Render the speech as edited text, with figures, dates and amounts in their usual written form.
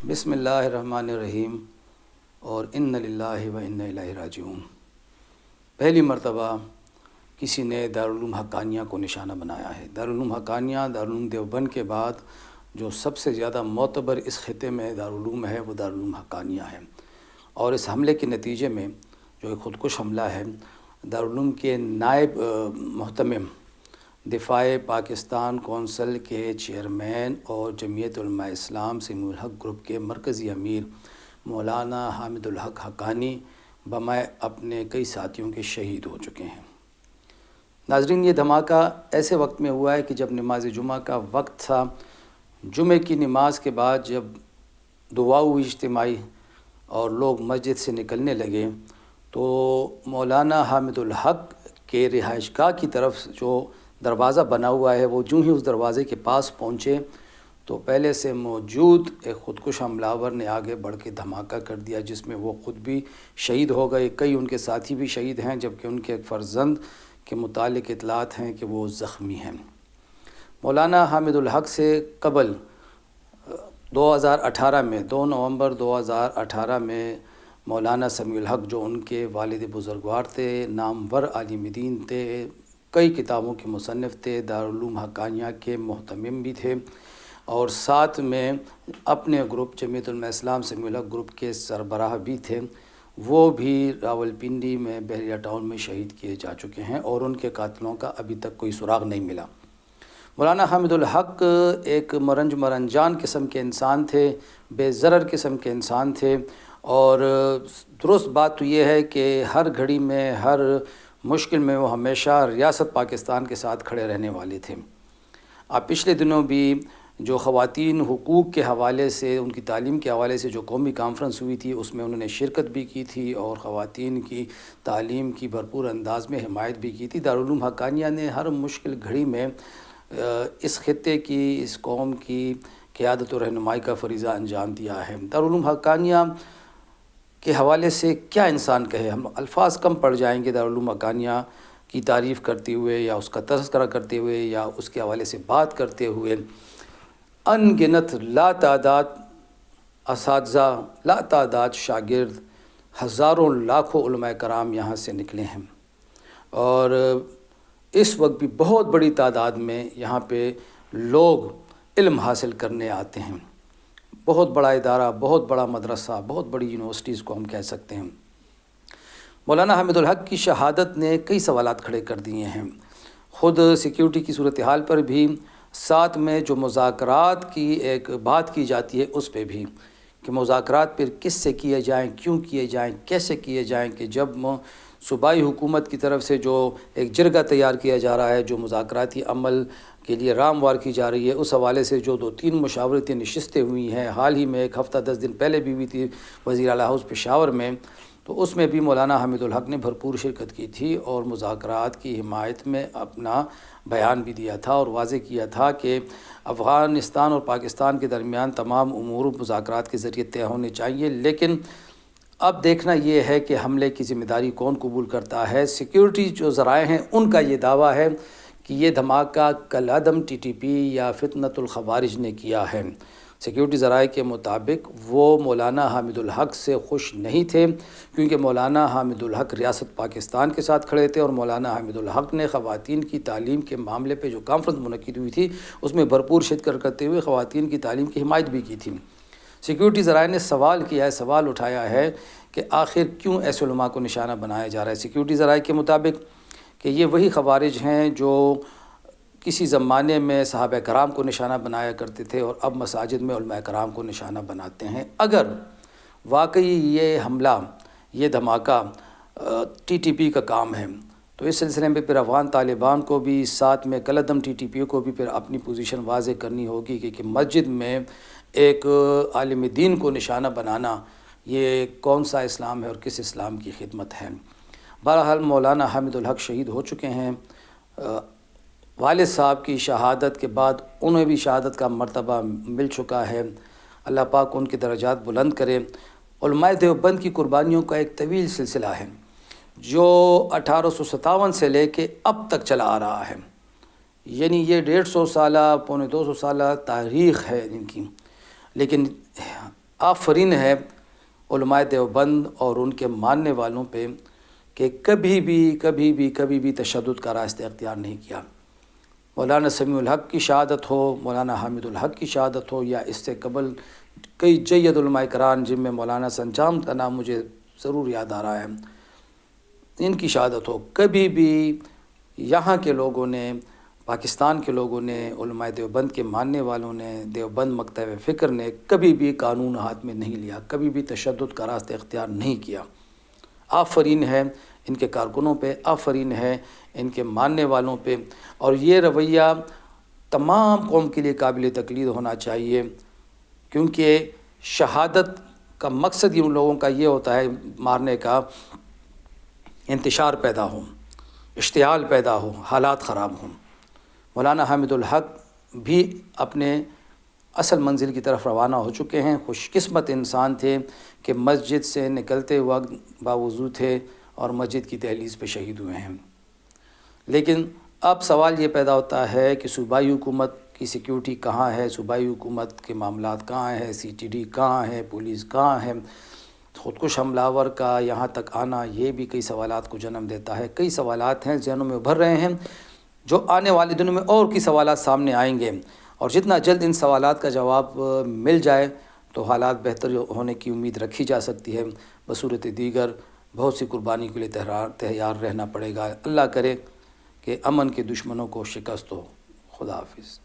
بسم اللہ الرحمن الرحیم اور ان للہ و انا الیہ راجعون۔ پہلی مرتبہ کسی نے دارالعلوم حقانیہ کو نشانہ بنایا ہے۔ دارالعلوم حقانیہ دارالعلوم دیوبند کے بعد جو سب سے زیادہ معتبر اس خطے میں دارالعلوم ہے وہ دارالعلوم حقانیہ ہے، اور اس حملے کے نتیجے میں جو ایک خودکش حملہ ہے، دارالعلوم کے نائب محتمم دفاع پاکستان کونسل کے چیئرمین اور جمعیت علماء اسلام سمیع الحق گروپ کے مرکزی امیر مولانا حامد الحق حقانی بمائے اپنے کئی ساتھیوں کے شہید ہو چکے ہیں۔ ناظرین، یہ دھماکہ ایسے وقت میں ہوا ہے کہ جب نماز جمعہ کا وقت تھا۔ جمعہ کی نماز کے بعد جب دعا ہوئی اجتماعی اور لوگ مسجد سے نکلنے لگے تو مولانا حامد الحق کے رہائش گاہ کی طرف جو دروازہ بنا ہوا ہے، وہ جو ہی اس دروازے کے پاس پہنچے تو پہلے سے موجود ایک خودکش حملہ آور نے آگے بڑھ کے دھماکہ کر دیا، جس میں وہ خود بھی شہید ہو گئے، کئی ان کے ساتھی بھی شہید ہیں، جبکہ ان کے ایک فرزند کے متعلق اطلاعات ہیں کہ وہ زخمی ہیں۔ مولانا حامد الحق سے قبل 2018 میں 2 نومبر 2018 میں مولانا سمیع الحق جو ان کے والد بزرگوار تھے، نامور عالم دین تھے، کئی کتابوں کے مصنف تھے، دارالعلوم حقانیہ کے محتمم بھی تھے، اور ساتھ میں اپنے گروپ جمعیت علماء اسلام سمیع الحق گروپ کے سربراہ بھی تھے، وہ بھی راولپنڈی میں بحریہ ٹاؤن میں شہید کیے جا چکے ہیں اور ان کے قاتلوں کا ابھی تک کوئی سراغ نہیں ملا۔ مولانا حامد الحق ایک مرنجان قسم کے انسان تھے، بے ضرر قسم کے انسان تھے، اور درست بات تو یہ ہے کہ ہر گھڑی میں ہر مشکل میں وہ ہمیشہ ریاست پاکستان کے ساتھ کھڑے رہنے والے تھے۔ آپ پچھلے دنوں بھی جو خواتین حقوق کے حوالے سے، ان کی تعلیم کے حوالے سے جو قومی کانفرنس ہوئی تھی، اس میں انہوں نے شرکت بھی کی تھی اور خواتین کی تعلیم کی بھرپور انداز میں حمایت بھی کی تھی۔ دارالعلوم حقانیہ نے ہر مشکل گھڑی میں اس خطے کی، اس قوم کی قیادت و رہنمائی کا فریضہ انجام دیا ہے۔ دارالعلوم حقانیہ کے حوالے سے کیا انسان کہے، ہم الفاظ کم پڑ جائیں گے دارالعلوم حقانیہ کی تعریف کرتے ہوئے یا اس کا تذکرہ کرتے ہوئے یا اس کے حوالے سے بات کرتے ہوئے۔ ان گنت لا تعداد اساتذہ، لا تعداد شاگرد، ہزاروں لاکھوں علماء کرام یہاں سے نکلے ہیں، اور اس وقت بھی بہت بڑی تعداد میں یہاں پہ لوگ علم حاصل کرنے آتے ہیں۔ بہت بڑا ادارہ، بہت بڑا مدرسہ، بہت بڑی یونیورسٹیز کو ہم کہہ سکتے ہیں۔ مولانا حامد الحق کی شہادت نے کئی سوالات کھڑے کر دیے ہیں، خود سیکیورٹی کی صورتحال پر بھی، ساتھ میں جو مذاکرات کی ایک بات کی جاتی ہے اس پہ بھی، کہ مذاکرات پھر کس سے کیے جائیں، کیوں کیے جائیں، کیسے کیے جائیں، کہ جب صوبائی حکومت کی طرف سے جو ایک جرگہ تیار کیا جا رہا ہے جو مذاکراتی عمل کے لیے راموار کی جا رہی ہے، اس حوالے سے جو 2-3 مشاورتی نشستیں ہوئی ہیں، حال ہی میں 1 ہفتہ 10 دن پہلے بھی ہوئی تھی وزیر اعلیٰ ہاؤس پشاور میں، تو اس میں بھی مولانا حامد الحق نے بھرپور شرکت کی تھی اور مذاکرات کی حمایت میں اپنا بیان بھی دیا تھا اور واضح کیا تھا کہ افغانستان اور پاکستان کے درمیان تمام امور مذاکرات کے ذریعے طے ہونے چاہیے، لیکن اب دیکھنا یہ ہے کہ حملے کی ذمہ داری کون قبول کرتا ہے۔ سیکیورٹی جو ذرائع ہیں ان کا یہ دعویٰ ہے کہ یہ دھماکہ کالعدم ٹی ٹی پی یا فتنۃ الخوارج نے کیا ہے۔ سیکیورٹی ذرائع کے مطابق وہ مولانا حامد الحق سے خوش نہیں تھے، کیونکہ مولانا حامد الحق ریاست پاکستان کے ساتھ کھڑے تھے، اور مولانا حامد الحق نے خواتین کی تعلیم کے معاملے پہ جو کانفرنس منعقد ہوئی تھی اس میں بھرپور شرکت کرتے ہوئے خواتین کی تعلیم کی حمایت بھی کی تھی۔ سیکیورٹی ذرائع نے سوال کیا ہے، سوال اٹھایا ہے کہ آخر کیوں ایسے علماء کو نشانہ بنایا جا رہا ہے۔ سیکیورٹی ذرائع کے مطابق کہ یہ وہی خوارج ہیں جو کسی زمانے میں صحابہ کرام کو نشانہ بنایا کرتے تھے اور اب مساجد میں علماء کرام کو نشانہ بناتے ہیں۔ اگر واقعی یہ حملہ، یہ دھماکہ ٹی ٹی پی کا کام ہے تو اس سلسلے میں پھر افغان طالبان کو بھی، ساتھ میں کالعدم ٹی ٹی پی کو بھی پھر اپنی پوزیشن واضح کرنی ہوگی کہ مسجد میں ایک عالم دین کو نشانہ بنانا یہ کون سا اسلام ہے اور کس اسلام کی خدمت ہے۔ بہرحال مولانا حامد الحق شہید ہو چکے ہیں۔ والد صاحب کی شہادت کے بعد انہیں بھی شہادت کا مرتبہ مل چکا ہے، اللہ پاک ان کے درجات بلند کرے۔ علماء دیوبند کی قربانیوں کا ایک طویل سلسلہ ہے جو 1857 سے لے کے اب تک چلا آ رہا ہے، یعنی یہ 150 سالہ، 250 سالہ تاریخ ہے ان کی، لیکن آفرین ہے علماء دیوبند اور ان کے ماننے والوں پہ کہ کبھی بھی تشدد کا راستہ اختیار نہیں کیا۔ مولانا سمیع الحق کی شہادت ہو، مولانا حامد الحق کی شہادت ہو، یا اس سے قبل کئی جید علماء کرام جن میں مولانا سنجام کا نام مجھے ضرور یاد آ رہا ہے، ان کی شہادت ہو، کبھی بھی یہاں کے لوگوں نے، پاکستان کے لوگوں نے، علماء دیوبند کے ماننے والوں نے، دیوبند مکتب فکر نے کبھی بھی قانون ہاتھ میں نہیں لیا، کبھی بھی تشدد کا راستہ اختیار نہیں کیا۔ آفرین ہے ان کے کارکنوں پہ، آفرین ہے ان کے ماننے والوں پہ، اور یہ رویہ تمام قوم کے لیے قابل تقلید ہونا چاہیے، کیونکہ شہادت کا مقصد ہی ان لوگوں کا یہ ہوتا ہے مارنے کا، انتشار پیدا ہو، اشتعال پیدا ہو، حالات خراب ہوں۔ مولانا حامد الحق بھی اپنے اصل منزل کی طرف روانہ ہو چکے ہیں۔ خوش قسمت انسان تھے کہ مسجد سے نکلتے وقت باوضو تھے اور مسجد کی دہلیز پہ شہید ہوئے ہیں۔ لیکن اب سوال یہ پیدا ہوتا ہے کہ صوبائی حکومت کی سیکیورٹی کہاں ہے، صوبائی حکومت کے معاملات کہاں ہیں، CTD کہاں ہے، پولیس کہاں ہے؟ خودکش حملہ آور کا یہاں تک آنا یہ بھی کئی سوالات کو جنم دیتا ہے۔ کئی سوالات ہیں ذہنوں میں ابھر رہے ہیں، جو آنے والے دنوں میں اور کی سوالات سامنے آئیں گے، اور جتنا جلد ان سوالات کا جواب مل جائے تو حالات بہتر ہونے کی امید رکھی جا سکتی ہے۔ بصورت دیگر بہت سی قربانی کے لیے تیار رہنا پڑے گا۔ اللہ کرے کہ امن کے دشمنوں کو شکست ہو۔ خدا حافظ۔